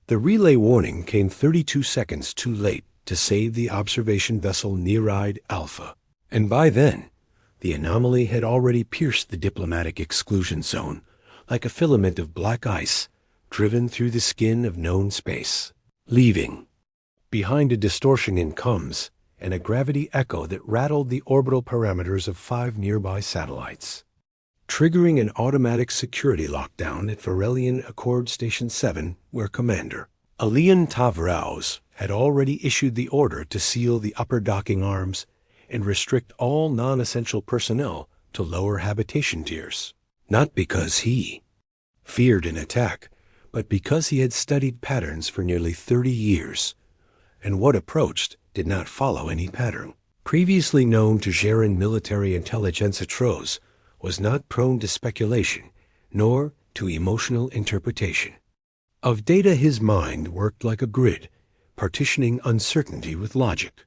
The relay warning came 32 seconds too late to save the observation vessel Nereid Alpha, and by then, the anomaly had already pierced the diplomatic exclusion zone like a filament of black ice driven through the skin of known space, leaving behind a distortion in comms and a gravity echo that rattled the orbital parameters of 5 nearby satellites, triggering an automatic security lockdown at Varelian Accord Station 7, where Commander Alian Tavraus had already issued the order to seal the upper docking arms and restrict all non-essential personnel to lower habitation tiers. Not because he feared an attack, but because he had studied patterns for nearly 30 years, and what approached did not follow any pattern. Previously known to Geran military intelligence Tros, was not prone to speculation, nor to emotional interpretation. Of data his mind worked like a grid, partitioning uncertainty with logic,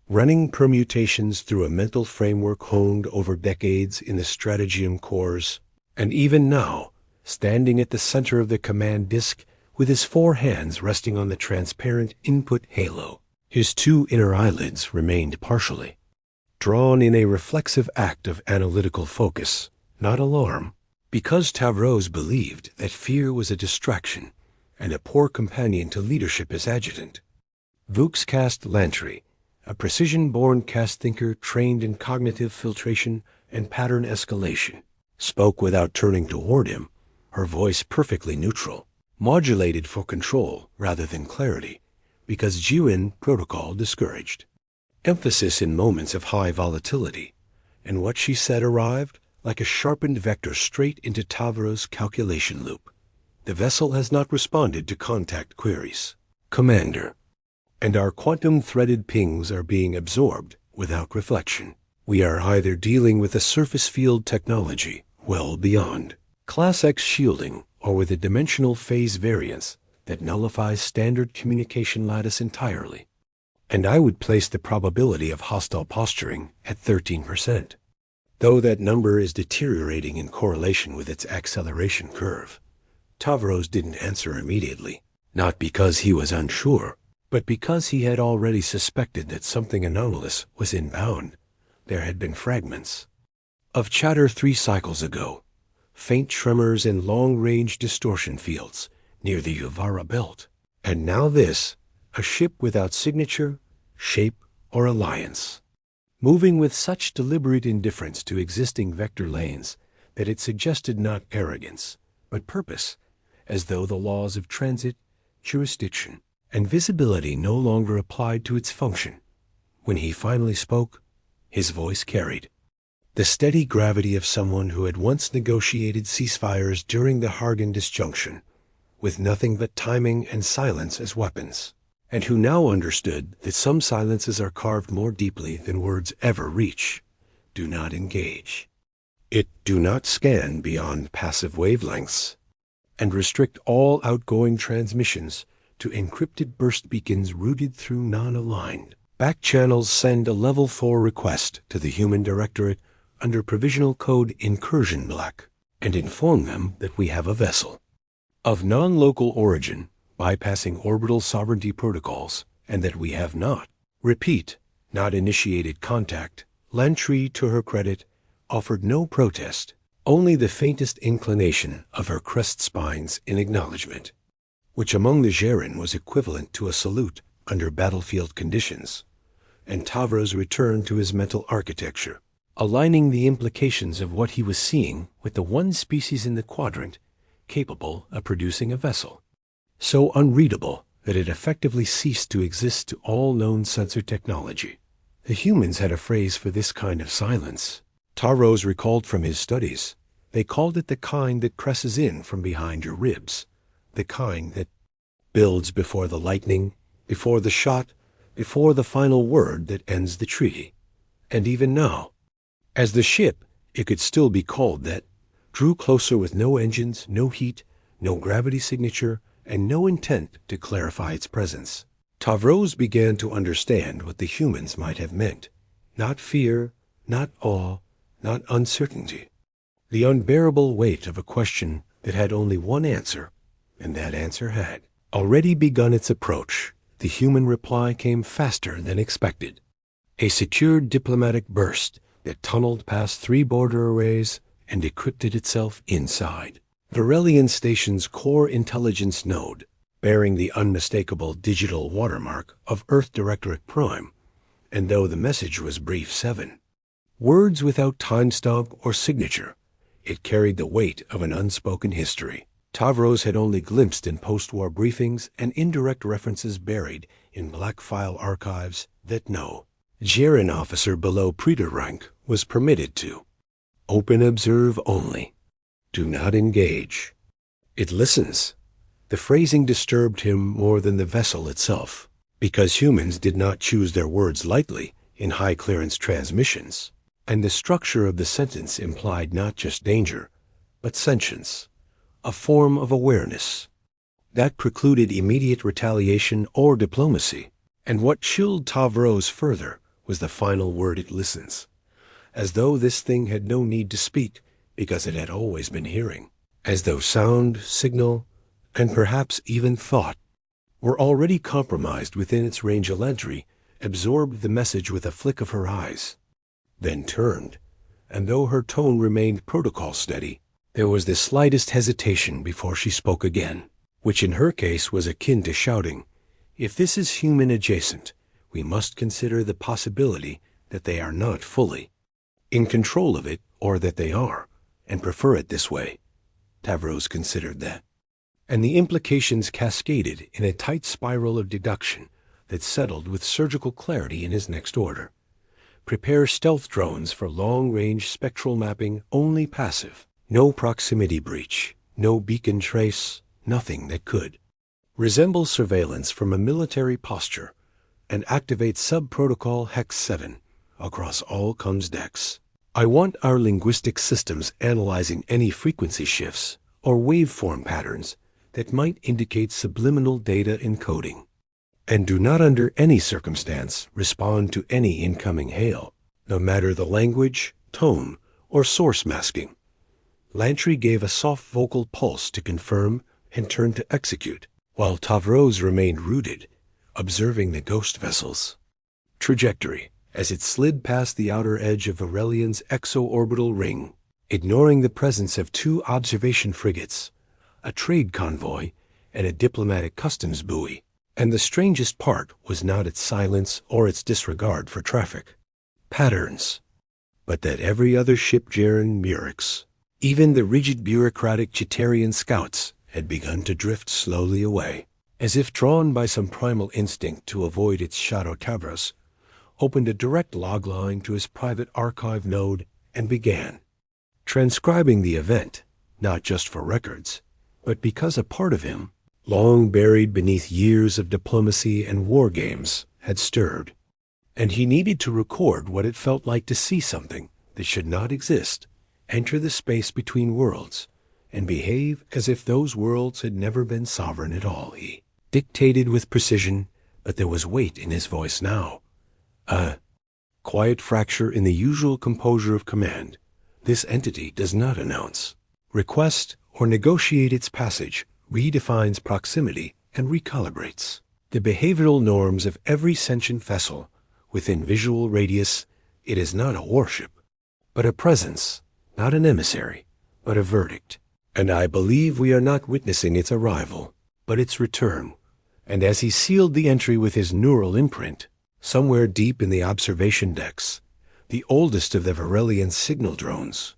running permutations through a mental framework honed over decades in the Strategium cores, and even now, standing at the center of the command disk with his 4 hands resting on the transparent input halo, his 2 inner eyelids remained partially drawn in a reflexive act of analytical focus, not alarm, because Tavros believed that fear was a distraction and a poor companion to leadership as adjutant. Vux Cast Lantry, a precision-born cast thinker trained in cognitive filtration and pattern escalation, spoke without turning toward him, her voice perfectly neutral, modulated for control rather than clarity, because Jirin protocol discouraged emphasis in moments of high volatility, and what she said arrived like a sharpened vector straight into Tavros' calculation loop. The vessel has not responded to contact queries, Commander, and our quantum-threaded pings are being absorbed without reflection. We are either dealing with a surface field technology well beyond Class X shielding or with a dimensional phase variance that nullifies standard communication lattice entirely. And I would place the probability of hostile posturing at 13%, though that number is deteriorating in correlation with its acceleration curve. Tavros didn't answer immediately, not because he was unsure, but because he had already suspected that something anomalous was inbound. There had been fragments of chatter 3 cycles ago, faint tremors and long-range distortion fields near the Uvara belt, and now this, a ship without signature, shape, or alliance, moving with such deliberate indifference to existing vector lanes that it suggested not arrogance, but purpose, as though the laws of transit, jurisdiction, and visibility no longer applied to its function. When he finally spoke, his voice carried the steady gravity of someone who had once negotiated ceasefires during the Hargan disjunction, with nothing but timing and silence as weapons, and who now understood that some silences are carved more deeply than words ever reach. Do not engage. Do not scan beyond passive wavelengths, and restrict all outgoing transmissions to encrypted burst beacons routed through non-aligned back channels. Send a Level 4 request to the Human Directorate under provisional code Incursion Black, and inform them that we have a vessel of non-local origin bypassing orbital sovereignty protocols, and that we have not, repeat, not initiated contact. Lantry, to her credit, offered no protest, only the faintest inclination of her crest spines in acknowledgement, which among the Geran was equivalent to a salute under battlefield conditions, and Tavros returned to his mental architecture, aligning the implications of what he was seeing with the one species in the quadrant capable of producing a vessel so unreadable that it effectively ceased to exist to all known sensor technology. The humans had a phrase for this kind of silence. Tavros recalled from his studies. They called it the kind that presses in from behind your ribs, the kind that builds before the lightning, before the shot, before the final word that ends the treaty. And even now, as the ship, it could still be called that, drew closer with no engines, no heat, no gravity signature, and no intent to clarify its presence, Tavros began to understand what the humans might have meant. Not fear, not awe, not uncertainty. The unbearable weight of a question that had only one answer, and that answer had already begun its approach. The human reply came faster than expected. A secured diplomatic burst that tunneled past 3 border arrays and decrypted itself inside. Varelian Station's core intelligence node, bearing the unmistakable digital watermark of Earth Directorate Prime, and though the message was brief 7 words without timestamp or signature, it carried the weight of an unspoken history. Tavros had only glimpsed in post-war briefings and indirect references buried in black file archives that no Jaren officer below Praetor rank was permitted to. Open observe only. Do not engage. It listens. The phrasing disturbed him more than the vessel itself, because humans did not choose their words lightly in high-clearance transmissions, and the structure of the sentence implied not just danger, but sentience, a form of awareness. That precluded immediate retaliation or diplomacy, and what chilled Tavros further was the final word it listens, as though this thing had no need to speak because it had always been hearing, as though sound, signal, and perhaps even thought were already compromised within its range. Elantry absorbed the message with a flick of her eyes, then turned, and though her tone remained protocol steady, there was the slightest hesitation before she spoke again, which in her case was akin to shouting, "If this is human adjacent, we must consider the possibility that they are not fully in control of it, or that they are, and prefer it this way." Tavros considered that, and the implications cascaded in a tight spiral of deduction that settled with surgical clarity in his next order. Prepare stealth drones for long-range spectral mapping, only passive. No proximity breach, no beacon trace, nothing that could resemble surveillance from a military posture, and activate sub-protocol Hex 7 across all comms decks. I want our linguistic systems analyzing any frequency shifts or waveform patterns that might indicate subliminal data encoding. And do not under any circumstance respond to any incoming hail, no matter the language, tone, or source masking. Lantry gave a soft vocal pulse to confirm and turned to execute, while Tavros remained rooted, observing the ghost vessel's trajectory as it slid past the outer edge of Varelian's exo-orbital ring, ignoring the presence of 2 observation frigates, a trade convoy, and a diplomatic customs buoy. And the strangest part was not its silence or its disregard for traffic patterns, but that every other ship Jaren Murex, even the rigid bureaucratic Chitarian scouts, had begun to drift slowly away, as if drawn by some primal instinct to avoid its shadow. Tavros opened a direct log line to his private archive node and began transcribing the event, not just for records, but because a part of him, long buried beneath years of diplomacy and war games, had stirred, and he needed to record what it felt like to see something that should not exist enter the space between worlds and behave as if those worlds had never been sovereign at all. He dictated with precision, but there was weight in his voice now. A quiet fracture in the usual composure of command. This entity does not announce, request, or negotiate its passage, redefines proximity and recalibrates the behavioral norms of every sentient vessel within visual radius. It is not a warship, but a presence, not an emissary, but a verdict. And I believe we are not witnessing its arrival, but its return. And as he sealed the entry with his neural imprint, somewhere deep in the observation decks, the oldest of the Varelian signal drones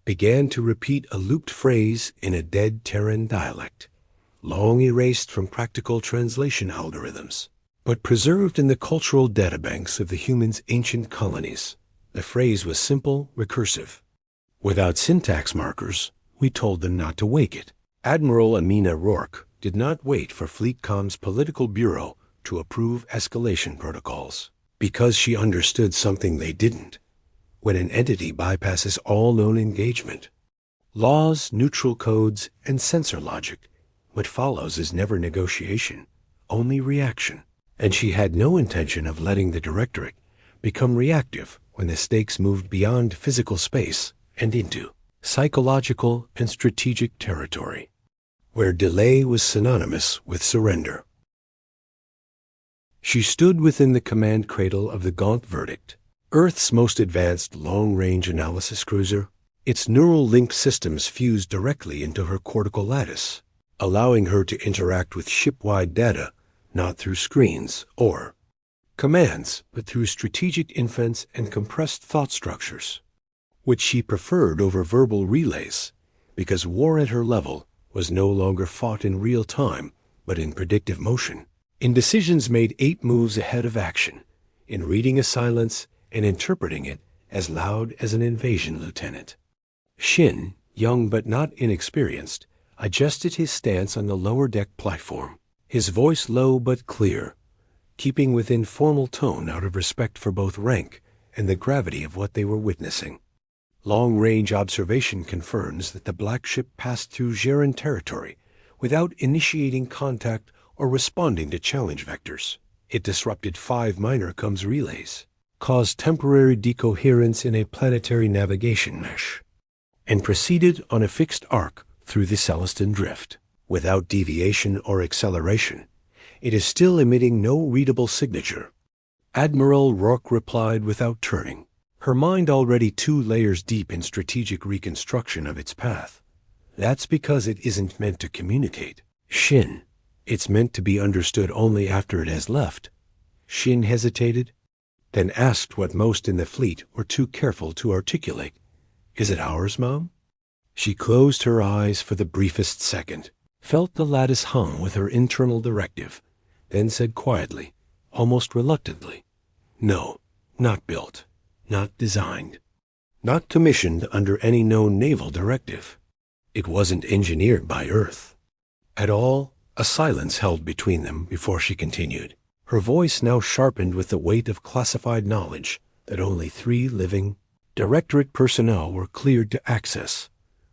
began to repeat a looped phrase in a dead Terran dialect, long erased from practical translation algorithms, but preserved in the cultural databanks of the humans' ancient colonies. The phrase was simple, recursive. Without syntax markers, we told them not to wake it. Admiral Amina Rourke did not wait for Fleetcom's political bureau to approve escalation protocols, because she understood something they didn't. When an entity bypasses all known engagement, laws, neutral codes, and sensor logic, what follows is never negotiation, only reaction. And she had no intention of letting the Directorate become reactive when the stakes moved beyond physical space and into psychological and strategic territory. where delay was synonymous with surrender. She stood within the command cradle of the Gaunt Verdict, Earth's most advanced long-range analysis cruiser. Its neural link systems fused directly into her cortical lattice, allowing her to interact with ship-wide data, not through screens or commands, but through strategic inference and compressed thought structures, which she preferred over verbal relays, because war at her level was no longer fought in real time, but in predictive motion, in decisions made 8 moves ahead of action, in reading a silence and interpreting it as loud as an invasion lieutenant. Shin, young but not inexperienced, adjusted his stance on the lower deck platform, his voice low but clear, keeping within formal tone out of respect for both rank and the gravity of what they were witnessing. Long-range observation confirms that the black ship passed through Geran territory without initiating contact or responding to challenge vectors. It disrupted 5 minor comms relays, caused temporary decoherence in a planetary navigation mesh, and proceeded on a fixed arc through the Celestin drift. Without deviation or acceleration, it is still emitting no readable signature. Admiral Rourke replied without turning, her mind already 2 layers deep in strategic reconstruction of its path. That's because it isn't meant to communicate. Shin, it's meant to be understood only after it has left. Shin hesitated, then asked what most in the fleet were too careful to articulate. Is it ours, Mom? She closed her eyes for the briefest second, felt the lattice hum with her internal directive, then said quietly, almost reluctantly, no, not built, not designed, not commissioned under any known naval directive. It wasn't engineered by Earth. At all. A silence held between them before she continued, her voice now sharpened with the weight of classified knowledge that only 3 living Directorate personnel were cleared to access,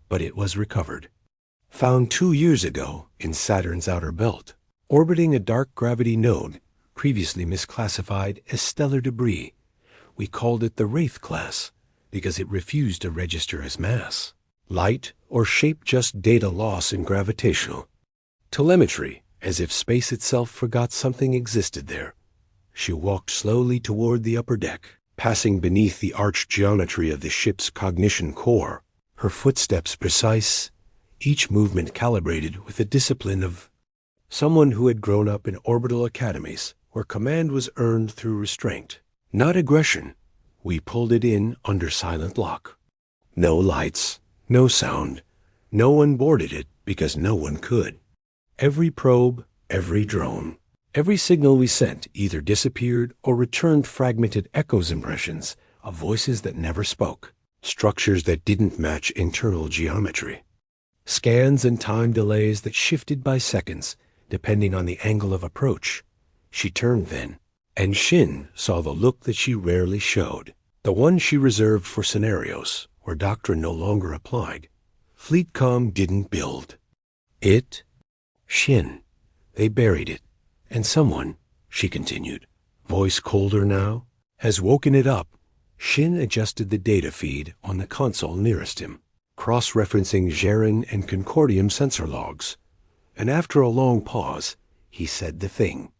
but it was recovered. Found 2 years ago in Saturn's outer belt, orbiting a dark gravity node previously misclassified as stellar debris. We called it the Wraith class because it refused to register as mass, light, or shape-just data loss in gravitational telemetry, as if space itself forgot something existed there. She walked slowly toward the upper deck, passing beneath the arched geometry of the ship's cognition core, her footsteps precise, each movement calibrated with the discipline of someone who had grown up in orbital academies where command was earned through restraint, not aggression. We pulled it in under silent lock. No lights, no sound. No one boarded it because no one could. Every probe, every drone, every signal we sent either disappeared or returned fragmented echoes impressions of voices that never spoke, structures that didn't match internal geometry, scans and time delays that shifted by seconds depending on the angle of approach. She turned then, and Shin saw the look that she rarely showed, the one she reserved for scenarios where doctrine no longer applied. Fleetcom didn't build it. Shin. They buried it. And someone, she continued, voice colder now, has woken it up. Shin adjusted the data feed on the console nearest him, cross-referencing Geran and Concordium sensor logs. And after a long pause, he said the thing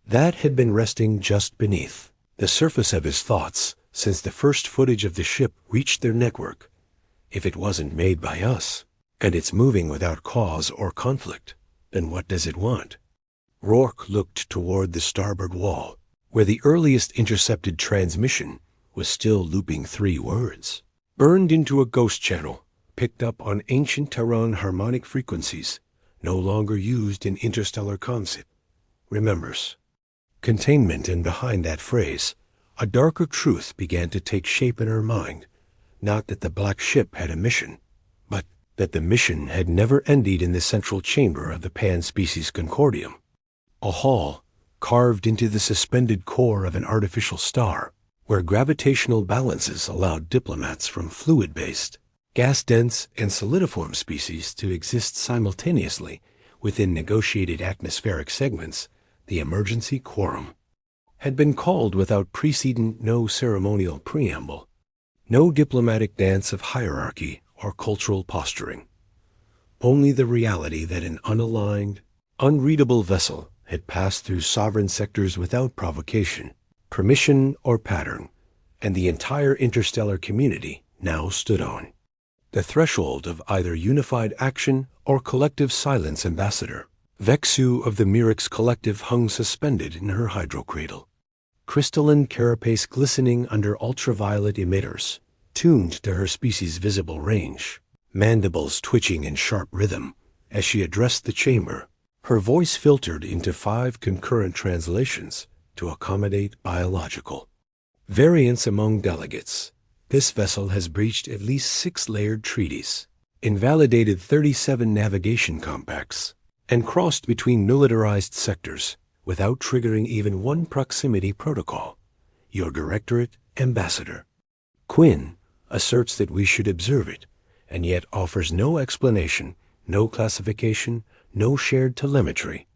that had been resting just beneath the surface of his thoughts since the first footage of the ship reached their network. If it wasn't made by us, and it's moving without cause or conflict, then what does it want? Rourke looked toward the starboard wall, where the earliest intercepted transmission was still looping 3 words, burned into a ghost channel, picked up on ancient Terran harmonic frequencies, no longer used in interstellar concept. Remembers. Containment, and behind that phrase, a darker truth began to take shape in her mind, not that the black ship had a mission, but that the mission had never ended in the central chamber of the pan-species Concordium, a hall carved into the suspended core of an artificial star, where gravitational balances allowed diplomats from fluid-based, gas-dense, and solidiform species to exist simultaneously within negotiated atmospheric segments. The emergency quorum had been called without precedent, no ceremonial preamble, no diplomatic dance of hierarchy or cultural posturing. only the reality that an unaligned, unreadable vessel had passed through sovereign sectors without provocation, permission, or pattern, and the entire interstellar community now stood on the threshold of either unified action or collective silence. Ambassador Vexu of the Myrix Collective hung suspended in her hydrocradle, crystalline carapace glistening under ultraviolet emitters, tuned to her species' visible range, mandibles twitching in sharp rhythm as she addressed the chamber, her voice filtered into 5 concurrent translations to accommodate biological variance among delegates. This vessel has breached at least 6 layered treaties, invalidated 37 navigation compacts, and crossed between militarized sectors without triggering even one proximity protocol. Your Directorate Ambassador Quinn asserts that we should observe it, and yet offers no explanation, no classification, no shared telemetry.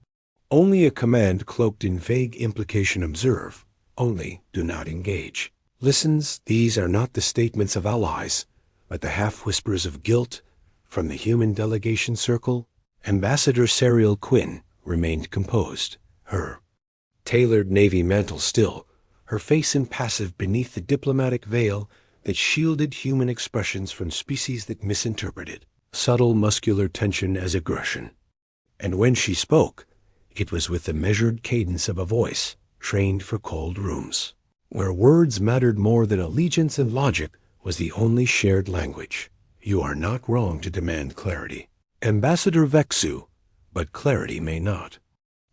Only a command cloaked in vague implication: observe, only do not engage. Listens, these are not the statements of allies, but the half-whispers of guilt from the human delegation circle. Ambassador Serial Quinn remained composed, her tailored navy mantle still, her face impassive beneath the diplomatic veil that shielded human expressions from species that misinterpreted subtle muscular tension as aggression. And when she spoke, it was with the measured cadence of a voice trained for cold rooms, where words mattered more than allegiance and logic was the only shared language. You are not wrong to demand clarity, Ambassador Vexu, but clarity may not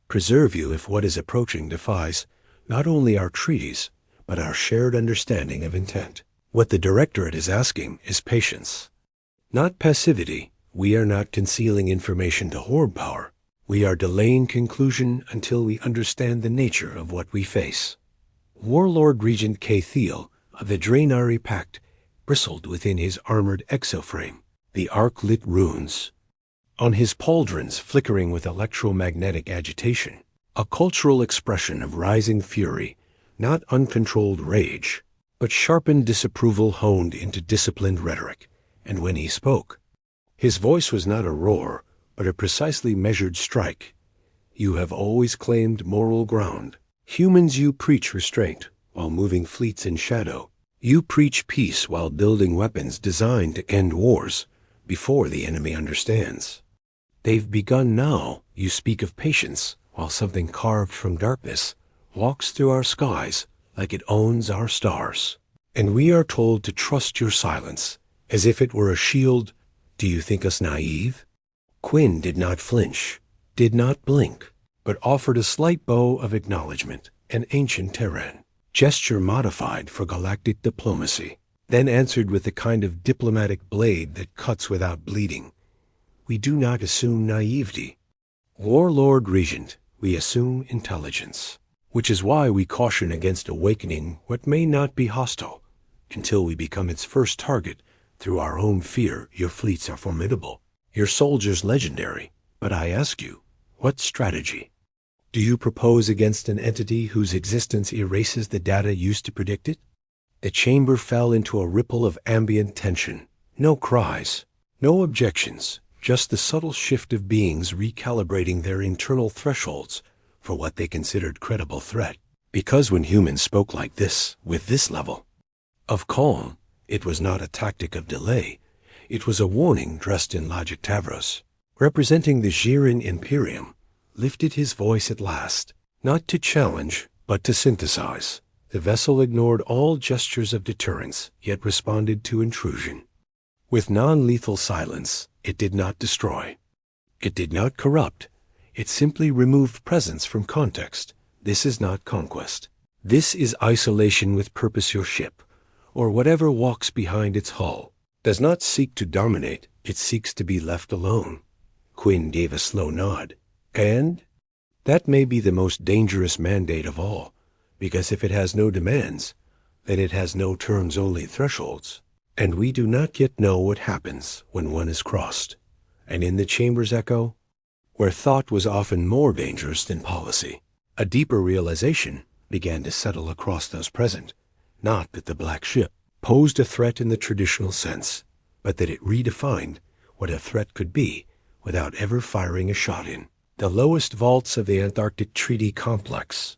preserve you if what is approaching defies not only our treaties, but our shared understanding of intent. What the Directorate is asking is patience, not passivity. We are not concealing information to hoard power. We are delaying conclusion until we understand the nature of what we face. Warlord Regent Thiel of the Draenari Pact bristled within his armored exoframe, the arc-lit runes on his pauldrons flickering with electromagnetic agitation, a cultural expression of rising fury, not uncontrolled rage, but sharpened disapproval honed into disciplined rhetoric. And when he spoke, his voice was not a roar, but a precisely measured strike. You have always claimed moral ground. Humans, you preach restraint while moving fleets in shadow. You preach peace while building weapons designed to end wars before the enemy understands. They've begun now. You speak of patience while something carved from darkness walks through our skies like it owns our stars. And we are told to trust your silence as if it were a shield. Do you think us naive? Quinn did not flinch, did not blink, but offered a slight bow of acknowledgement, an ancient Terran gesture modified for galactic diplomacy, then answered with the kind of diplomatic blade that cuts without bleeding. We do not assume naivety, Warlord Regent. We assume intelligence, which is why we caution against awakening what may not be hostile until we become its first target through our own fear. Your fleets are formidable, your soldiers legendary, but I ask you, what strategy do you propose against an entity whose existence erases the data used to predict it? The chamber fell into a ripple of ambient tension. No cries, no objections, just the subtle shift of beings recalibrating their internal thresholds for what they considered credible threat. Because when humans spoke like this, with this level of calm, it was not a tactic of delay. It was a warning dressed in logic. Tavros, representing the Jiren Imperium, lifted his voice at last, not to challenge, but to synthesize. The vessel ignored all gestures of deterrence, yet responded to intrusion with non-lethal silence. It did not destroy. It did not corrupt. It simply removed presence from context. This is not conquest. This is isolation with purpose. Your ship, or whatever walks behind its hull, does not seek to dominate. It seeks to be left alone. Quinn gave a slow nod. And that may be the most dangerous mandate of all, because if it has no demands, then it has no terms, only thresholds. And we do not yet know what happens when one is crossed. And in the chamber's echo, where thought was often more dangerous than policy, a deeper realization began to settle across those present. Not that the black ship posed a threat in the traditional sense, but that it redefined what a threat could be without ever firing a shot in. The lowest vaults of the Antarctic Treaty Complex,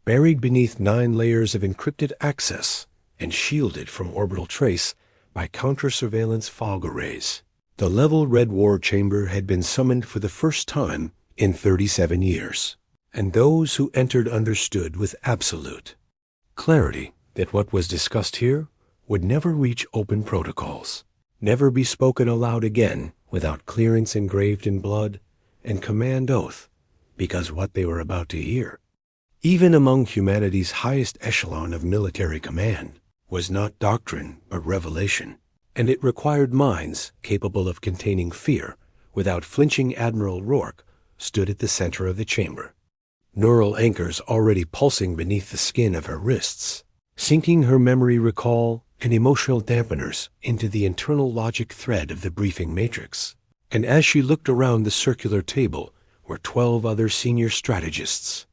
buried beneath 9 layers of encrypted access and shielded from orbital trace by counter-surveillance fog arrays. The Level Red War Chamber had been summoned for the first time in 37 years, and those who entered understood with absolute clarity that what was discussed here would never reach open protocols, never be spoken aloud again without clearance engraved in blood and command oath, because what they were about to hear, even among humanity's highest echelon of military command, was not doctrine but revelation, and it required minds capable of containing fear. Without flinching, Admiral Rourke stood at the center of the chamber, neural anchors already pulsing beneath the skin of her wrists, sinking her memory recall and emotional dampeners into the internal logic thread of the briefing matrix. And as she looked around the circular table where 12 other senior strategists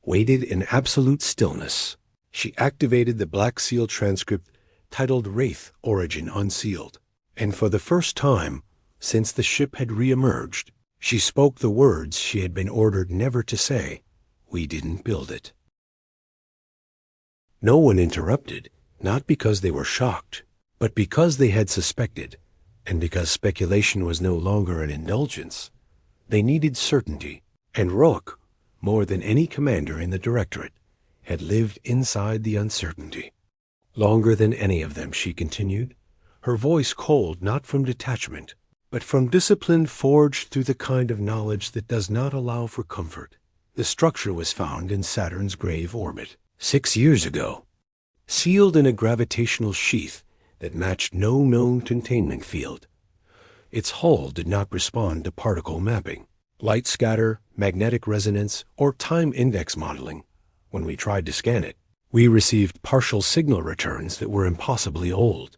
waited in absolute stillness, she activated the Black Seal transcript titled Wraith Origin Unsealed, and for the first time since the ship had re-emerged, she spoke the words she had been ordered never to say: "We didn't build it." No one interrupted, not because they were shocked, but because they had suspected, and because speculation was no longer an indulgence. They needed certainty, and Rourke, more than any commander in the Directorate, had lived inside the uncertainty. Longer than any of them, she continued, her voice cold not from detachment, but from discipline forged through the kind of knowledge that does not allow for comfort. The structure was found in Saturn's grave orbit 6 years ago, sealed in a gravitational sheath that matched no known containment field. Its hull did not respond to particle mapping, light scatter, magnetic resonance, or time index modeling. When we tried to scan it, we received partial signal returns that were impossibly old.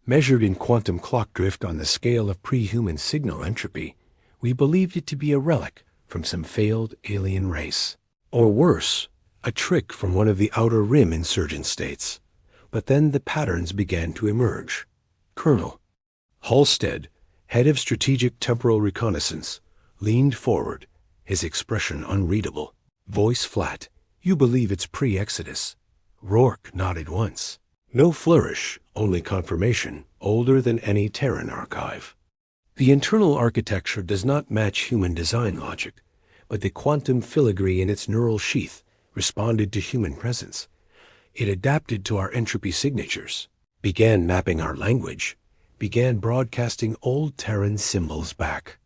Measured in quantum clock drift on the scale of pre-human signal entropy, we believed it to be a relic from some failed alien race. Or worse, a trick from one of the Outer Rim insurgent states. But then the patterns began to emerge. Colonel Halstead, head of Strategic Temporal Reconnaissance, leaned forward, his expression unreadable, voice flat. "You believe it's pre-Exodus?" Rourke nodded once. No flourish, only confirmation, older than any Terran archive. The internal architecture does not match human design logic, but the quantum filigree in its neural sheath responded to human presence. It adapted to our entropy signatures, began mapping our language, began broadcasting old Terran symbols back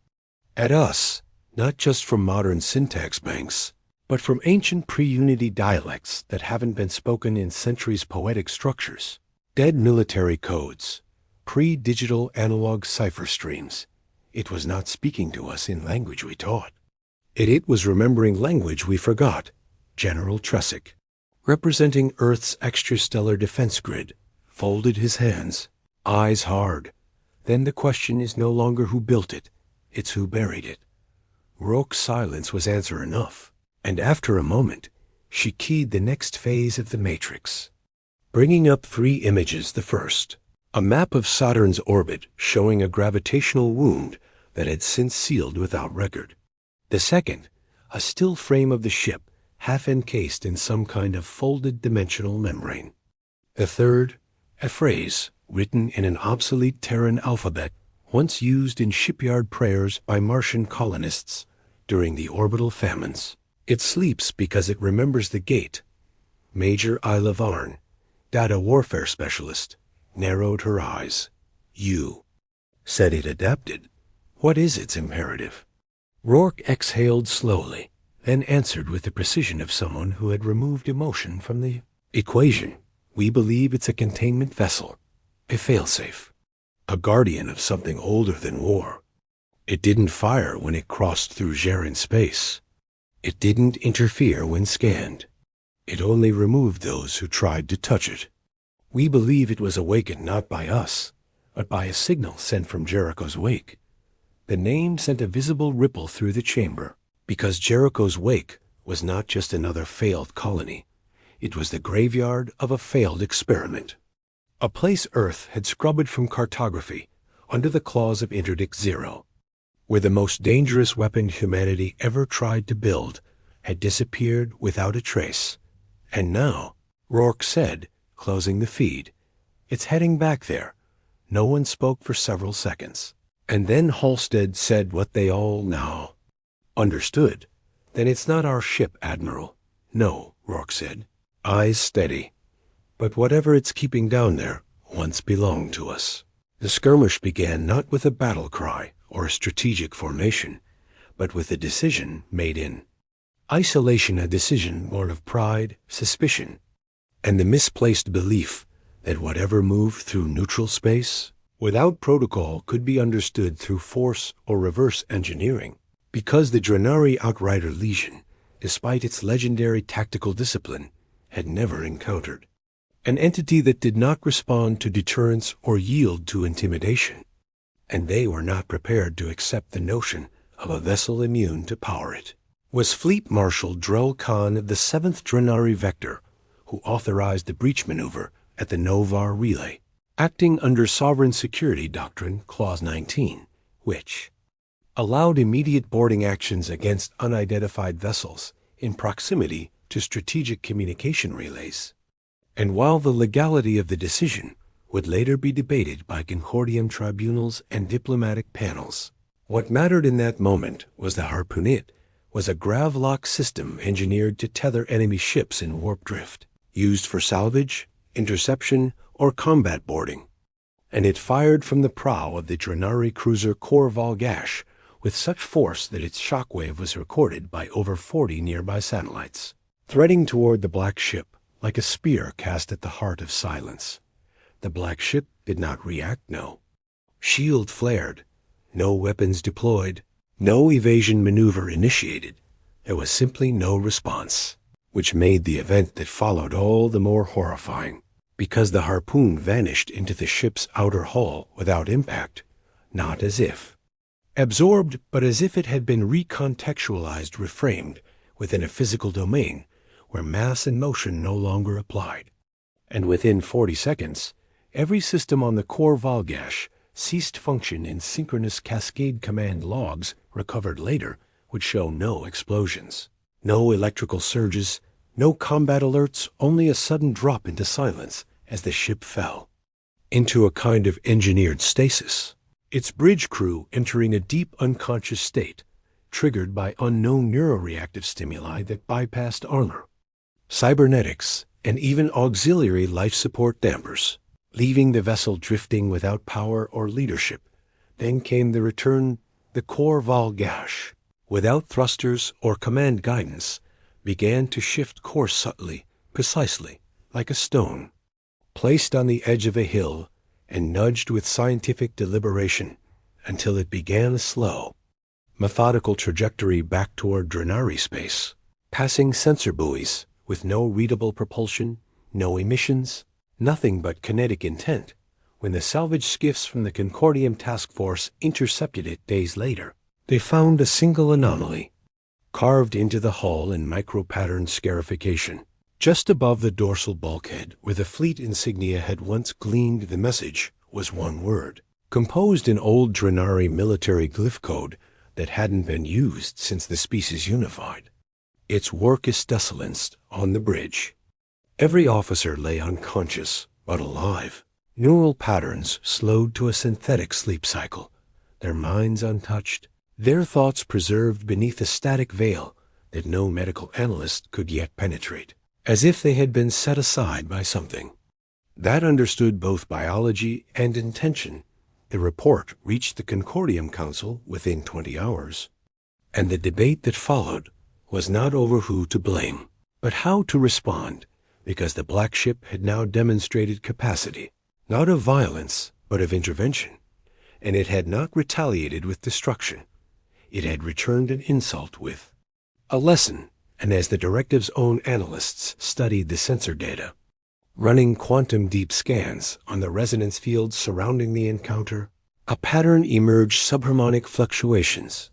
at us, not just from modern syntax banks, but from ancient pre-Unity dialects that haven't been spoken in centuries. Poetic structures, dead military codes, pre-digital analog cipher streams. It was not speaking to us in language we taught. It was remembering language we forgot. General Tresick, representing Earth's extrastellar defense grid, folded his hands, eyes hard. Then the question is no longer who built it, it's who buried it. Rourke's silence was answer enough. And after a moment, she keyed the next phase of the matrix, bringing up 3 images. The first, a map of Saturn's orbit showing a gravitational wound that had since sealed without record. The second, a still frame of the ship, half encased in some kind of folded dimensional membrane. The third, a phrase written in an obsolete Terran alphabet once used in shipyard prayers by Martian colonists during the orbital famines. It sleeps because it remembers the gate. Major Isla Varn, data warfare specialist, narrowed her eyes. "You said it adapted. What is its imperative?" Rourke exhaled slowly, then answered with the precision of someone who had removed emotion from the equation. "We believe it's a containment vessel, a failsafe, a guardian of something older than war. It didn't fire when it crossed through Gerin space. It didn't interfere when scanned. It only removed those who tried to touch it. We believe it was awakened not by us, but by a signal sent from Jericho's wake." The name sent a visible ripple through the chamber, because Jericho's wake was not just another failed colony. It was the graveyard of a failed experiment. A place Earth had scrubbed from cartography under the claws of Interdict Zero. where the most dangerous weapon humanity ever tried to build had disappeared without a trace. And now, Rourke said, closing the feed, "It's heading back there." No one spoke for several seconds. And then Halstead said what they all now understood. "Then it's not our ship, Admiral." "No," Rourke said, eyes steady. "But whatever it's keeping down there once belonged to us." The skirmish began not with a battle cry or a strategic formation, but with a decision made in isolation, a decision born of pride, suspicion, and the misplaced belief that whatever moved through neutral space without protocol could be understood through force or reverse engineering. Because the Drenari Outrider Legion, despite its legendary tactical discipline, had never encountered an entity that did not respond to deterrence or yield to intimidation, and they were not prepared to accept the notion of a vessel immune to power it. Was Fleet Marshal Drell Khan of the 7th Drenari Vector, who authorized the breach maneuver at the Novar Relay, acting under Sovereign Security Doctrine Clause 19, which allowed immediate boarding actions against unidentified vessels in proximity to strategic communication relays. And while the legality of the decision would later be debated by Concordium tribunals and diplomatic panels, what mattered in that moment was the Harpoonit was a gravlock system engineered to tether enemy ships in warp drift, used for salvage, interception, or combat boarding. And it fired from the prow of the Drenari cruiser Kor Valgash with such force that its shockwave was recorded by over 40 nearby satellites, threading toward the black ship like a spear cast at the heart of silence. The black ship did not react, no. Shield flared, no weapons deployed, no evasion maneuver initiated. There was simply no response, which made the event that followed all the more horrifying, because the harpoon vanished into the ship's outer hull without impact, not as if absorbed, but as if it had been recontextualized, reframed within a physical domain where mass and motion no longer applied. And within 40 seconds, every system on the Kor Valgash ceased function, in synchronous cascade command logs recovered later would show no explosions, no electrical surges, no combat alerts, only a sudden drop into silence as the ship fell into a kind of engineered stasis, its bridge crew entering a deep unconscious state, triggered by unknown neuroreactive stimuli that bypassed armor, cybernetics, and even auxiliary life support dampers, leaving the vessel drifting without power or leadership. Then came the return. The Kor Valgash, without thrusters or command guidance, began to shift course subtly, precisely, like a stone, placed on the edge of a hill and nudged with scientific deliberation until it began a slow, methodical trajectory back toward Drenari space, passing sensor buoys with no readable propulsion, no emissions, nothing but kinetic intent. When the salvage skiffs from the Concordium Task Force intercepted it days later, they found a single anomaly, carved into the hull in micro-pattern scarification. Just above the dorsal bulkhead, where the fleet insignia had once gleamed, the message was one word, composed in old Drenari military glyph code that hadn't been used since the species unified. Its Workus Desolens on the bridge. Every officer lay unconscious, but alive. Neural patterns slowed to a synthetic sleep cycle, their minds untouched, their thoughts preserved beneath a static veil that no medical analyst could yet penetrate, as if they had been set aside by something that understood both biology and intention. The report reached the Concordium Council within 20 hours, and the debate that followed was not over who to blame, but how to respond, because the black ship had now demonstrated capacity, not of violence, but of intervention, and it had not retaliated with destruction. It had returned an insult with a lesson. And as the directive's own analysts studied the sensor data, running quantum deep scans on the resonance fields surrounding the encounter, a pattern emerged: subharmonic fluctuations,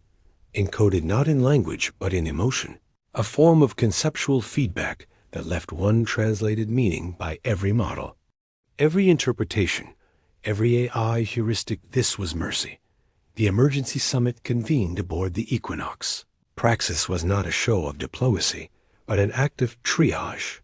encoded not in language but in emotion, a form of conceptual feedback that left one translated meaning by every model, every interpretation, every AI heuristic. This was mercy. The emergency summit convened aboard the Equinox. Praxis was not a show of diplomacy, but an act of triage.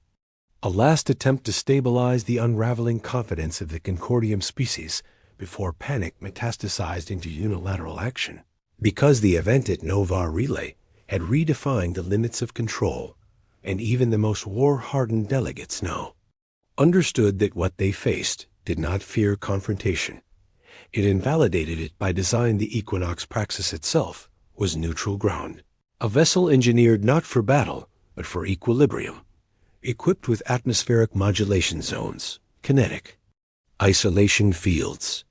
A last attempt to stabilize the unraveling confidence of the Concordium species before panic metastasized into unilateral action. Because the event at Novar Relay had redefined the limits of control, and even the most war-hardened delegates understood that what they faced did not fear confrontation. It invalidated it by design. The Equinox Praxis itself was neutral ground, a vessel engineered not for battle, but for equilibrium, equipped with atmospheric modulation zones, kinetic isolation fields,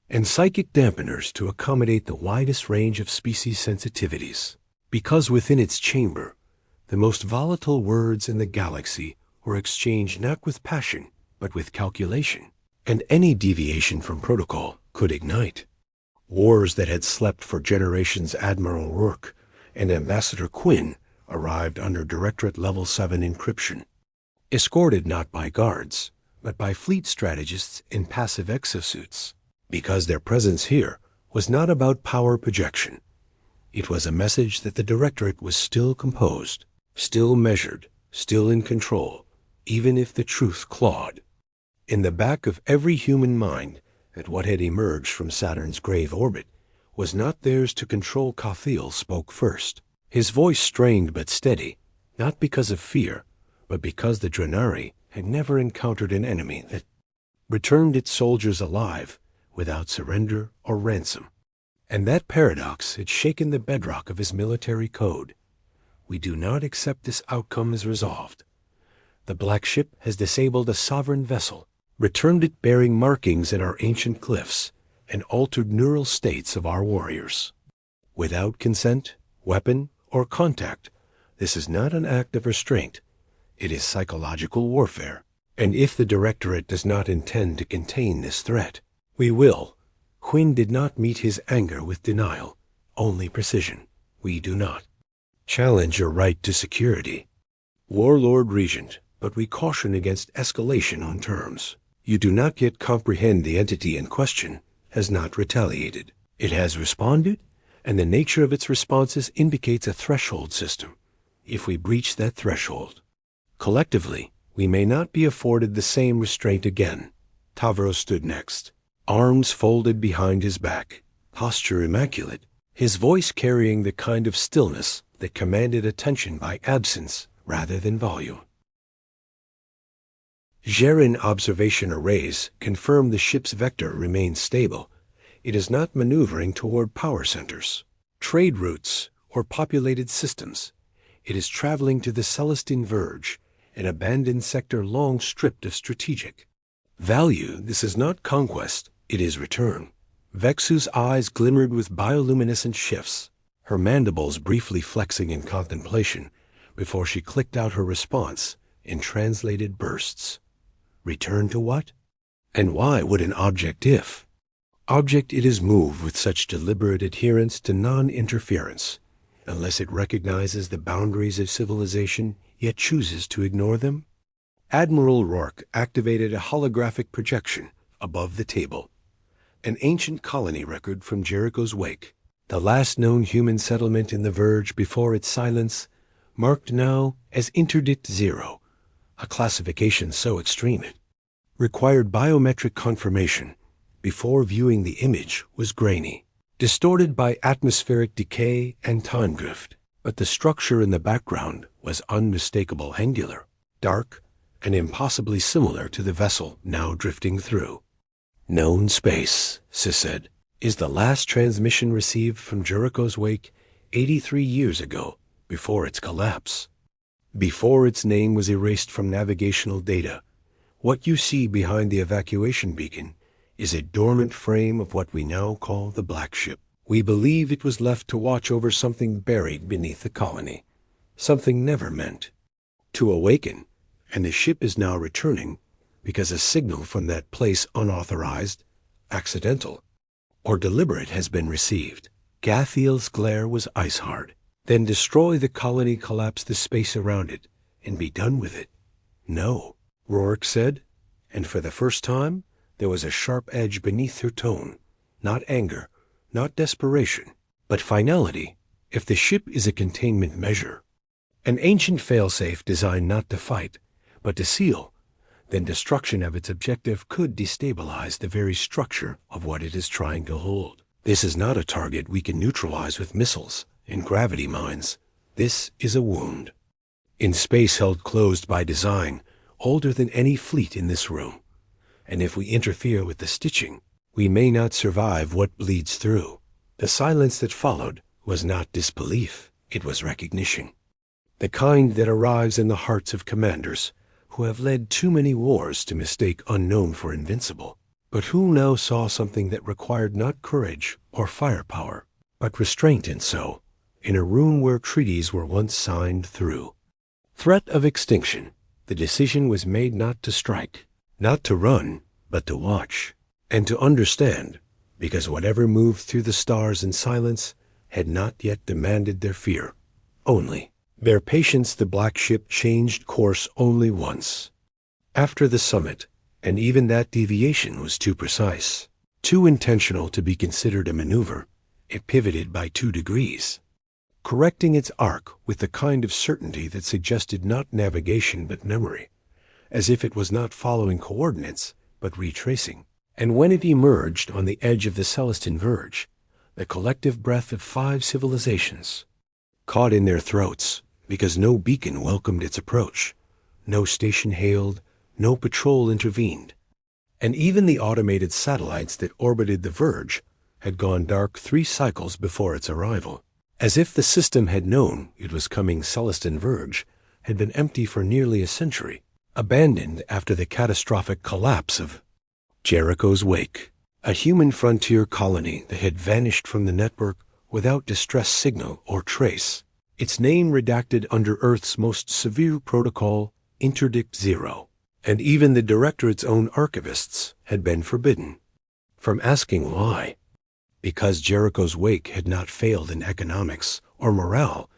and psychic dampeners to accommodate the widest range of species sensitivities. Because within its chamber, the most volatile words in the galaxy were exchanged not with passion, but with calculation, and any deviation from protocol could ignite wars that had slept for generations. Admiral Rourke and Ambassador Quinn arrived under Directorate Level 7 encryption, escorted not by guards, but by fleet strategists in passive exosuits. Because their presence here was not about power projection. It was a message that the Directorate was still composed, still measured, still in control, even if the truth clawed. In the back of every human mind, that what had emerged from Saturn's grave orbit was not theirs to control. Cathiel spoke first. His voice strained but steady, not because of fear, but because the Drenari had never encountered an enemy that returned its soldiers alive without surrender or ransom. And that paradox had shaken the bedrock of his military code. We do not accept this outcome as resolved. The Black Ship has disabled a sovereign vessel, returned it bearing markings in our ancient cliffs, and altered neural states of our warriors. Without consent, weapon, or contact, this is not an act of restraint. It is psychological warfare. And if the Directorate does not intend to contain this threat, we will. Quinn did not meet his anger with denial, only precision. We do not challenge your right to security, Warlord Regent, but we caution against escalation on terms. You do not yet comprehend the entity in question has not retaliated. It has responded, and the nature of its responses indicates a threshold system. If we breach that threshold, collectively, we may not be afforded the same restraint again. Tavros stood next, arms folded behind his back, posture immaculate, his voice carrying the kind of stillness that commanded attention by absence rather than volume. Gerin observation arrays confirm the ship's vector remains stable. It is not maneuvering toward power centers, trade routes, or populated systems. It is traveling to the Celestine Verge, an abandoned sector long stripped of strategic value. This is not conquest, it is return. Vexu's eyes glimmered with bioluminescent shifts, her mandibles briefly flexing in contemplation before she clicked out her response in translated bursts. Return to what? And why would an object if? Object it is moved with such deliberate adherence to non-interference, unless it recognizes the boundaries of civilization, yet chooses to ignore them? Admiral Rourke activated a holographic projection above the table, an ancient colony record from Jericho's wake, the last known human settlement in the Verge before its silence, marked now as Interdict 0, a classification so extreme it required biometric confirmation. Before viewing the image was grainy, distorted by atmospheric decay and time drift, but the structure in the background was unmistakable angular, dark, and impossibly similar to the vessel now drifting through. Known space, Sis said, is the last transmission received from Jericho's wake 83 years ago, before its collapse. Before its name was erased from navigational data, what you see behind the evacuation beacon is a dormant frame of what we now call the Black Ship. We believe it was left to watch over something buried beneath the colony, something never meant to awaken, and the ship is now returning because a signal from that place, unauthorized, accidental, or deliberate, has been received. Gathiel's glare was ice-hard. Then destroy the colony, collapse the space around it, and be done with it. No, Rourke said, and for the first time there was a sharp edge beneath her tone, not anger, not desperation, but finality, if the ship is a containment measure. An ancient failsafe designed not to fight, but to seal, then destruction of its objective could destabilize the very structure of what it is trying to hold. This is not a target we can neutralize with missiles and gravity mines. This is a wound. In space held closed by design, older than any fleet in this room. And if we interfere with the stitching, we may not survive what bleeds through. The silence that followed was not disbelief, it was recognition. The kind that arrives in the hearts of commanders who have led too many wars to mistake unknown for invincible, but who now saw something that required not courage or firepower, but restraint and so, in a room where treaties were once signed through. Threat of extinction, the decision was made not to strike, not to run, but to watch, and to understand, because whatever moved through the stars in silence had not yet demanded their fear. Only. Their patience the black ship changed course only once. After the summit, and even that deviation was too precise, too intentional to be considered a maneuver, it pivoted by 2 degrees, correcting its arc with the kind of certainty that suggested not navigation but memory, as if it was not following coordinates but retracing. And when it emerged on the edge of the Celestin verge, the collective breath of 5 civilizations, caught in their throats, because no beacon welcomed its approach, no station hailed, no patrol intervened, and even the automated satellites that orbited the verge had gone dark 3 cycles before its arrival, as if the system had known it was coming. Celestin verge had been empty for nearly a century, abandoned after the catastrophic collapse of Jericho's Wake, a human frontier colony that had vanished from the network without distress signal or trace, its name redacted under Earth's most severe protocol, Interdict Zero, and even the Directorate's own archivists had been forbidden from asking why. Because Jericho's Wake had not failed in economics or morale,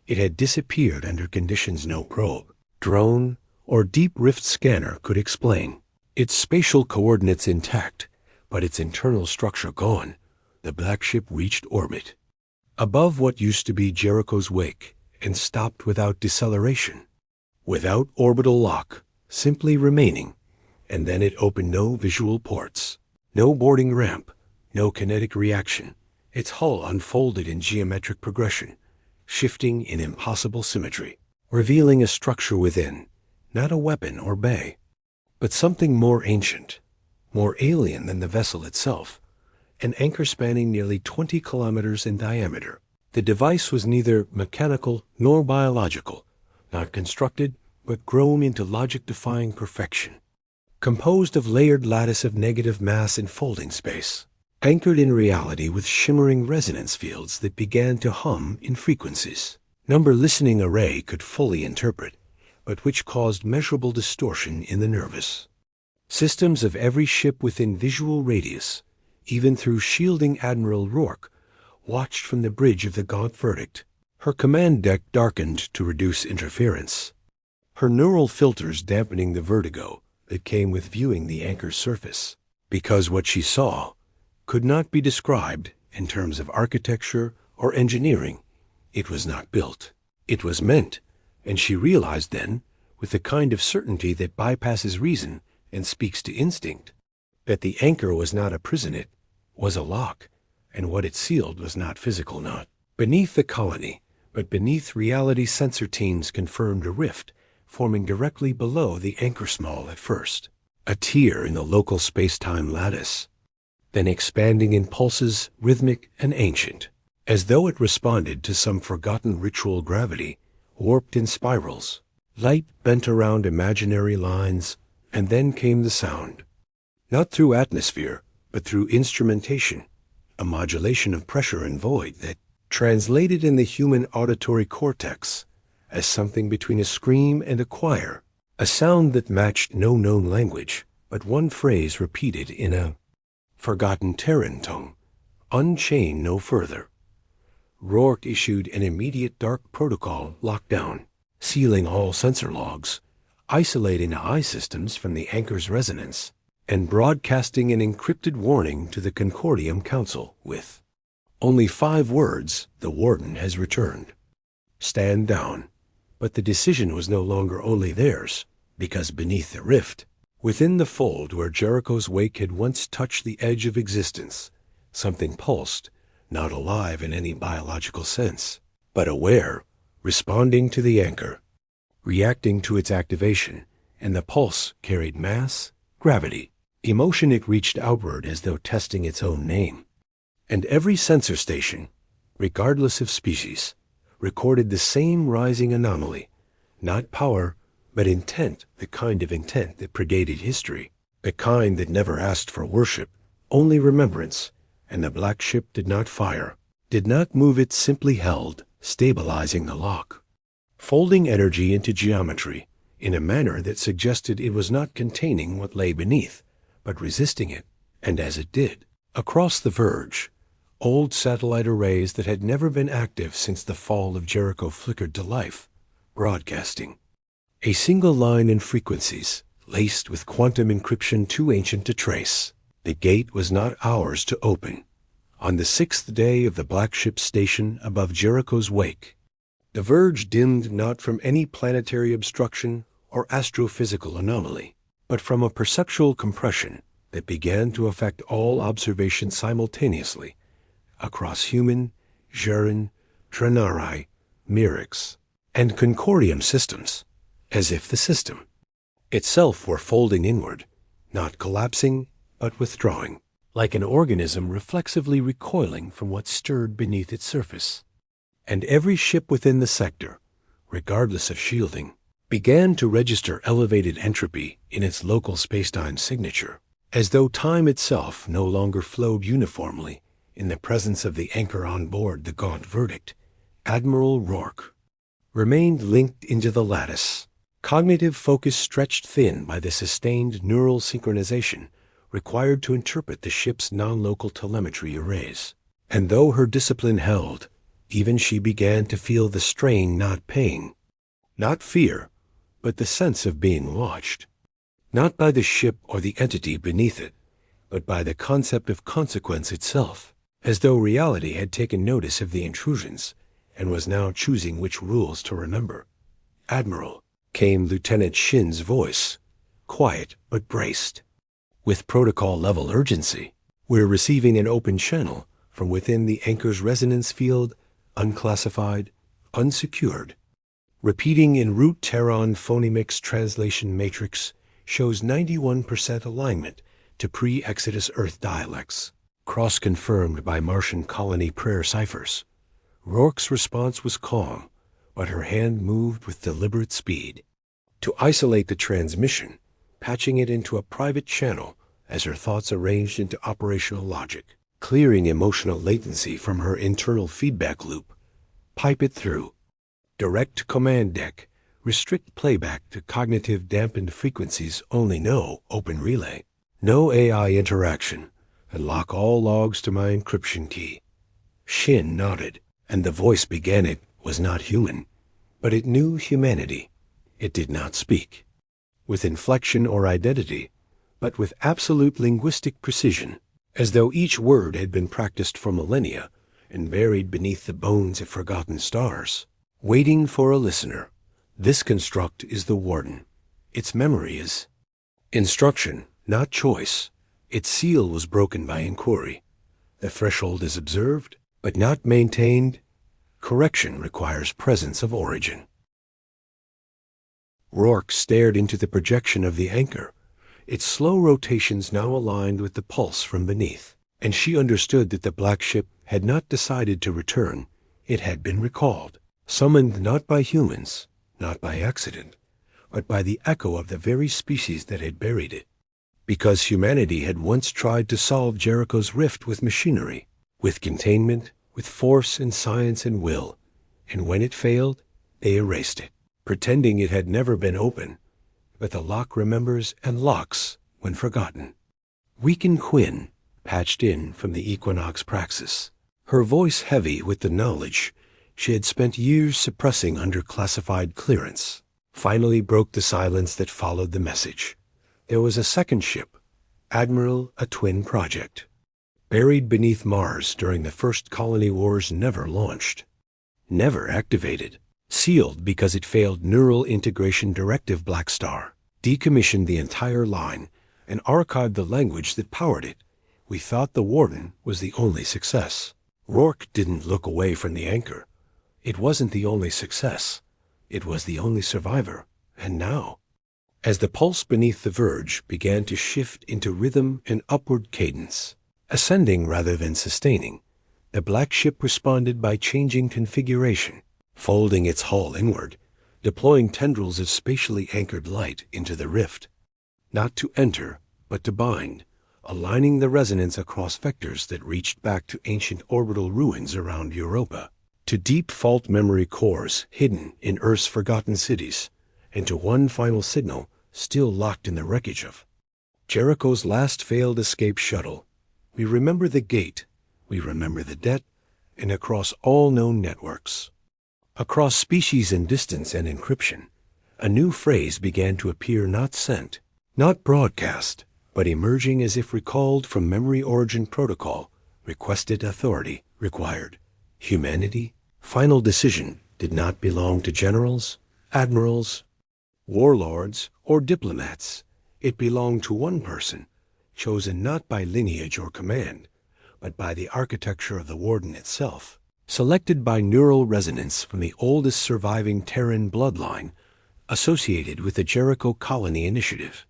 it had disappeared under conditions no probe, drone, or deep rift scanner could explain. Its spatial coordinates intact, but its internal structure gone, the black ship reached orbit above what used to be Jericho's Wake and stopped without deceleration, without orbital lock, simply remaining, and then it opened no visual ports, no boarding ramp, no kinetic reaction. Its hull unfolded in geometric progression, shifting in impossible symmetry, revealing a structure within, not a weapon or bay, but something more ancient, more alien than the vessel itself, an anchor spanning nearly 20 kilometers in diameter. The device was neither mechanical nor biological, not constructed, but grown into logic-defying perfection, composed of layered lattice of negative mass and folding space, anchored in reality with shimmering resonance fields that began to hum in frequencies number listening array could fully interpret, but which caused measurable distortion in the nervous systems of every ship within visual radius. Even through shielding Admiral Rourke watched from the bridge of the gaunt verdict, her command deck darkened to reduce interference, her neural filters dampening the vertigo that came with viewing the anchor's surface, because what she saw could not be described in terms of architecture or engineering. It was not built. It was meant, and she realized then, with the kind of certainty that bypasses reason and speaks to instinct, that the anchor was not a prison, it was a lock, and what it sealed was not physical, not beneath the colony, but beneath reality. Sensor teams confirmed a rift forming directly below the anchor, small at first, a tear in the local space-time lattice, then expanding in pulses rhythmic and ancient, as though it responded to some forgotten ritual. Gravity warped in spirals, light bent around imaginary lines, and then came the sound. Not through atmosphere, but through instrumentation, a modulation of pressure and void that translated in the human auditory cortex as something between a scream and a choir, a sound that matched no known language, but one phrase repeated in a forgotten Terran tongue, unchain no further. Rourke issued an immediate dark protocol lockdown, sealing all sensor logs, isolating eye systems from the anchor's resonance, and broadcasting an encrypted warning to the Concordium Council with Only 5 words: the warden has returned. Stand down. But the decision was no longer only theirs, because beneath the rift, within the fold where Jericho's wake had once touched the edge of existence, something pulsed, not alive in any biological sense, but aware, responding to the anchor, reacting to its activation, and the pulse carried mass, gravity, emotion. It reached outward as though testing its own name. And every sensor station, regardless of species, recorded the same rising anomaly, not power, but intent, the kind of intent that predated history, the kind that never asked for worship, only remembrance. And the black ship did not fire, did not move, it simply held, stabilizing the lock, folding energy into geometry in a manner that suggested it was not containing what lay beneath, but resisting it. And as it did, across the verge, old satellite arrays that had never been active since the fall of Jericho flickered to life, broadcasting. A single line in frequencies, laced with quantum encryption too ancient to trace. The gate was not ours to open. On the 6th day of the black ship's station above Jericho's wake, the verge dimmed not from any planetary obstruction or astrophysical anomaly, but from a perceptual compression that began to affect all observation simultaneously across human, Gerin, Trenari, Myrix, and Concordium systems, as if the system itself were folding inward, not collapsing, but withdrawing, like an organism reflexively recoiling from what stirred beneath its surface. And every ship within the sector, regardless of shielding, began to register elevated entropy in its local spacetime signature, as though time itself no longer flowed uniformly in the presence of the anchor on board. The gaunt verdict, Admiral Rourke, remained linked into the lattice, cognitive focus stretched thin by the sustained neural synchronization required to interpret the ship's non-local telemetry arrays. And though her discipline held, even she began to feel the strain, not pain, not fear, but the sense of being watched, not by the ship or the entity beneath it, but by the concept of consequence itself, as though reality had taken notice of the intrusions and was now choosing which rules to remember. "Admiral," came Lieutenant Shin's voice, quiet but braced. With protocol-level urgency, we're receiving an open channel from within the anchor's resonance field, unclassified, unsecured. Repeating in root Terran phonemics translation matrix shows 91% alignment to pre-Exodus Earth dialects, cross-confirmed by Martian colony prayer ciphers. Rourke's response was calm, but her hand moved with deliberate speed to isolate the transmission, patching it into a private channel as her thoughts arranged into operational logic, clearing emotional latency from her internal feedback loop. Pipe it through. Direct command deck. Restrict playback to cognitive dampened frequencies only. No open relay. No AI interaction. And lock all logs to my encryption key. Shin nodded, and the voice began. It was not human, but it knew humanity. It did not speak with inflection or identity, but with absolute linguistic precision, as though each word had been practiced for millennia and buried beneath the bones of forgotten stars, waiting for a listener. This construct is the warden. Its memory is instruction, not choice. Its seal was broken by inquiry. The threshold is observed, but not maintained. Correction requires presence of origin. Rourke stared into the projection of the anchor, its slow rotations now aligned with the pulse from beneath, and she understood that the black ship had not decided to return. It had been recalled, summoned not by humans, not by accident, but by the echo of the very species that had buried it. Because humanity had once tried to solve Jericho's rift with machinery, with containment, with force and science and will, and when it failed, they erased it, pretending it had never been open. But the lock remembers and locks when forgotten. Weakened Quinn patched in from the Equinox Praxis, her voice heavy with the knowledge she had spent years suppressing under classified clearance, finally broke the silence that followed the message. There was a second ship, Admiral, a twin project. buried beneath Mars during the first colony wars, never launched, never activated, sealed because it failed Neural Integration Directive. Black Star decommissioned the entire line and archived the language that powered it. We thought the Warden was the only success. Rourke didn't look away from the anchor. It wasn't the only success. It was the only survivor. And now, as the pulse beneath the verge began to shift into rhythm and upward cadence, ascending rather than sustaining, the black ship responded by changing configuration, folding its hull inward, deploying tendrils of spatially anchored light into the rift, not to enter, but to bind, aligning the resonance across vectors that reached back to ancient orbital ruins around Europa, to deep fault memory cores hidden in Earth's forgotten cities, and to one final signal still locked in the wreckage of Jericho's last failed escape shuttle. We remember the gate, we remember the debt, and across all known networks, across species and distance and encryption, a new phrase began to appear, not sent, not broadcast, but emerging as if recalled from memory origin protocol, requested authority, required. Humanity, final decision did not belong to generals, admirals, warlords, or diplomats. It belonged to one person, chosen not by lineage or command, but by the architecture of the Warden itself, selected by neural resonance from the oldest surviving Terran bloodline, associated with the Jericho Colony Initiative.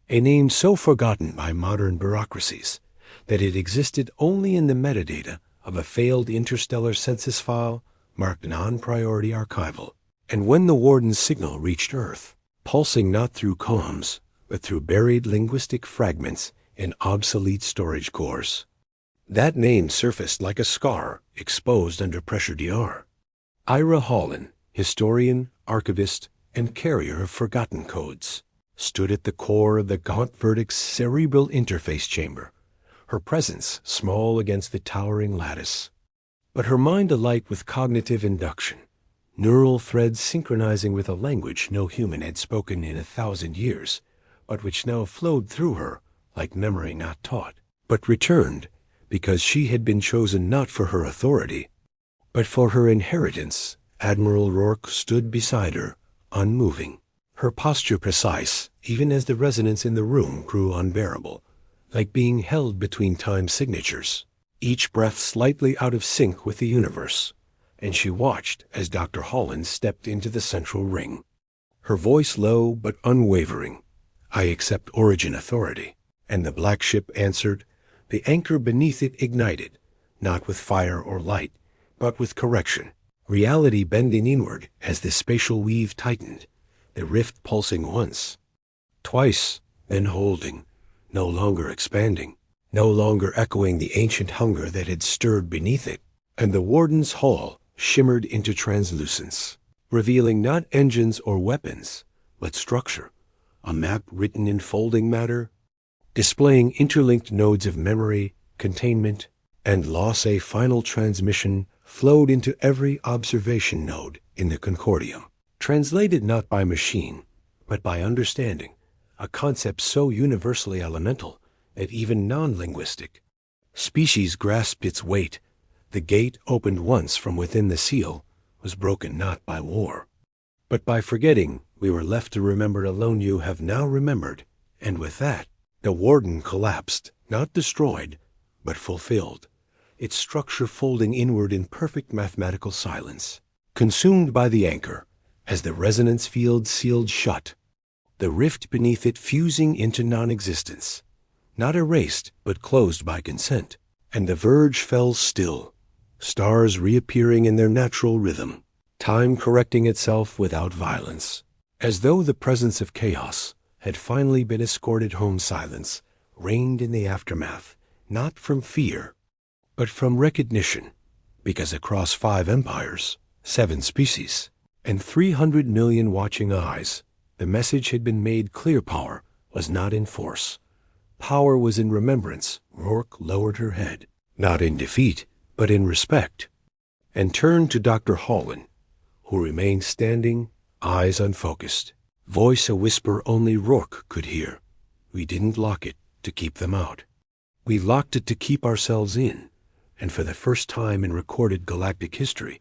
A name so forgotten by modern bureaucracies that it existed only in the metadata of a failed interstellar census file marked non-priority archival. And when the Warden's signal reached Earth, pulsing not through comms, but through buried linguistic fragments and obsolete storage cores, that name surfaced like a scar exposed under pressure DR. Ira Holland, historian, archivist, and carrier of forgotten codes, stood at the core of the gaunt verdict's cerebral interface chamber, her presence small against the towering lattice, but her mind alight with cognitive induction, neural threads synchronizing with a language no human had spoken in 1,000 years, but which now flowed through her like memory not taught, but returned because she had been chosen not for her authority, but for her inheritance. Admiral Rourke stood beside her, unmoving, her posture precise, even as the resonance in the room grew unbearable, like being held between time signatures, each breath slightly out of sync with the universe. And she watched as Dr. Holland stepped into the central ring, her voice low but unwavering. "I accept origin authority." And the black ship answered. The anchor beneath it ignited, not with fire or light, but with correction, reality bending inward as the spatial weave tightened, the rift pulsing once, twice, then holding, no longer expanding, no longer echoing the ancient hunger that had stirred beneath it. And the Warden's hull shimmered into translucence, revealing not engines or weapons, but structure, a map written in folding matter, displaying interlinked nodes of memory, containment, and loss. A final transmission flowed into every observation node in the Concordium, translated not by machine, but by understanding, a concept so universally elemental that even non-linguistic species grasped its weight. The gate opened once from within the seal was broken not by war, but by forgetting. We were left to remember alone. You have now remembered, and with that, the Warden collapsed, not destroyed, but fulfilled, its structure folding inward in perfect mathematical silence, consumed by the anchor, as the resonance field sealed shut, the rift beneath it fusing into non-existence, not erased, but closed by consent. And the verge fell still, stars reappearing in their natural rhythm, time correcting itself without violence, as though the presence of chaos had finally been escorted home. Silence reigned in the aftermath, not from fear, but from recognition, because across 5 empires, 7 species, and 300 million watching eyes, the message had been made clear. Power was not in force. Power was in remembrance. Rourke lowered her head, not in defeat, but in respect, and turned to Dr. Holland, who remained standing, eyes unfocused, voice a whisper only Rourke could hear. We didn't lock it to keep them out. We locked it to keep ourselves in, and for the first time in recorded galactic history,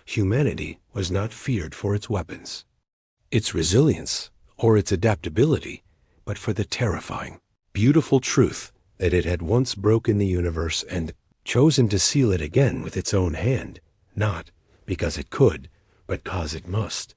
humanity was not feared for its weapons, its resilience, or its adaptability, but for the terrifying, beautiful truth that it had once broken the universe and chosen to seal it again with its own hand, not because it could, but because it must.